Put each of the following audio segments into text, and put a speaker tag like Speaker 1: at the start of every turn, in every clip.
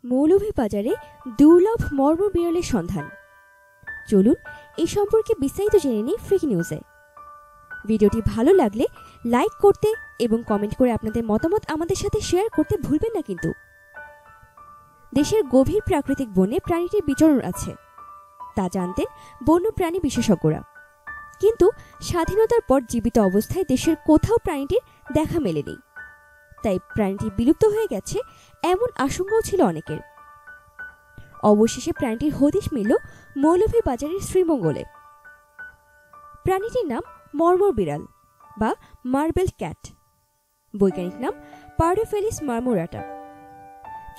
Speaker 1: মৌলভীবাজারে দুর্লভ মর্ম বিরলের সন্ধান। চলুন এই সম্পর্কে বিস্তারিত জেনে নিই ফ্রিক নিউজে। ভিডিওটি ভালো লাগলে লাইক করতে এবং কমেন্ট করে আপনাদের মতামত আমাদের সাথে শেয়ার করতে ভুলবেন না কিন্তু। দেশের গভীর প্রাকৃতিক বনে প্রাণীটির বিচরণ আছে তা জানতেন বন্যপ্রাণী বিশেষজ্ঞরা, কিন্তু স্বাধীনতার পর জীবিত অবস্থায় দেশের কোথাও প্রাণীটির দেখা মেলেনি। তাই প্রাণীটি বিলুপ্ত হয়ে গেছে এমন আশঙ্কাও ছিল অনেকের। অবশেষে প্রাণীটির হদিশ মিলল মৌলভীবাজারের শ্রীমঙ্গলে। প্রাণীটির নাম মর্মর বিড়াল বা মার্বেল ক্যাট, বৈজ্ঞানিক নাম পার্ডোফেলিস মার্মোরাটা।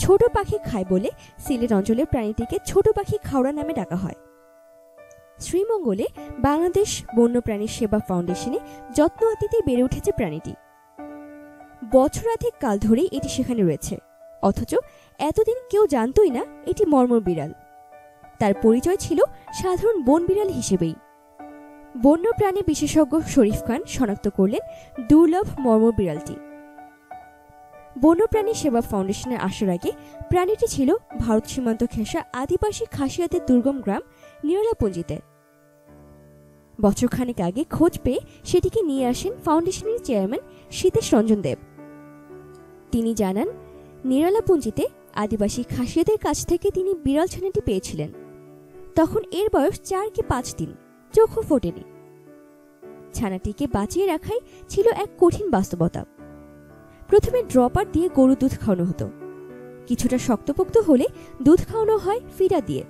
Speaker 1: ছোট পাখি খায় বলে সিলেট অঞ্চলের প্রাণীটিকে ছোট পাখি খাওড়া নামে ডাকা হয়। শ্রীমঙ্গলে বাংলাদেশ বন্যপ্রাণী সেবা ফাউন্ডেশনে যত্ন আতিথে বেড়ে উঠেছে প্রাণীটি। বছরাধিক কাল ধরেই এটি সেখানে রয়েছে, অথচ এতদিন কেউ জানতই না এটি মর্মর বিড়াল। তার পরিচয় ছিল সাধারণ বন বিড়াল হিসেবেই। বন্যপ্রাণী বিশেষজ্ঞ শরীফ খান শনাক্ত করলেন দুর্লভ মর্মর বিড়ালটি। বন্যপ্রাণী সেবা ফাউন্ডেশনের আসার আগে প্রাণীটি ছিল ভারত সীমান্ত ঘেঁষা আদিবাসী খাসিয়াদের দুর্গম গ্রাম নিরালাপুঞ্জিতে। বছরখানেক আগে খোঁজ পেয়ে সেটিকে নিয়ে আসেন ফাউন্ডেশনের চেয়ারম্যান সীতেশ রঞ্জন দেব। তিনি জানান, নিরালাপুঞ্জিতে আদিবাসী খাসিয়াদের কাছ থেকে তিনি বিড়াল ছানাটি পেয়েছিলেন। তখন এর বয়স 4 কি 5 দিন, চোখও ফোটেনি। ছানাটিকে বাঁচিয়ে রাখাই ছিল এক কঠিন বাস্তবতা। প্রথমে ড্রপার দিয়ে গরু দুধ খাওয়ানো হতো, কিছুটা শক্তপোক্ত হলে দুধ খাওয়ানো হয় ফিডা দিয়ে।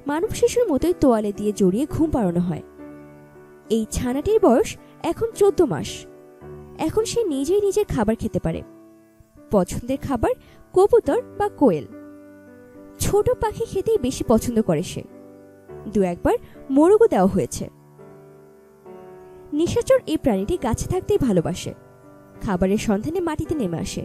Speaker 1: মানব শিশুর মতোই তোয়ালে দিয়ে জড়িয়ে ঘুম পাড়ানো হয়। এই ছানাটির বয়স এখন 14 মাস। এখন সে নিজেই নিজের খাবার খেতে পারে। পছন্দের খাবার কবুতর বা কোয়েল। ছোট পাখি খেতেই বেশি পছন্দ করে সে। 2-1 মোরগও দেওয়া হয়েছে। নিশাচর এই প্রাণীটি গাছে থাকতেই ভালোবাসে। খাবারের সন্ধানে মাটিতে নেমে আসে।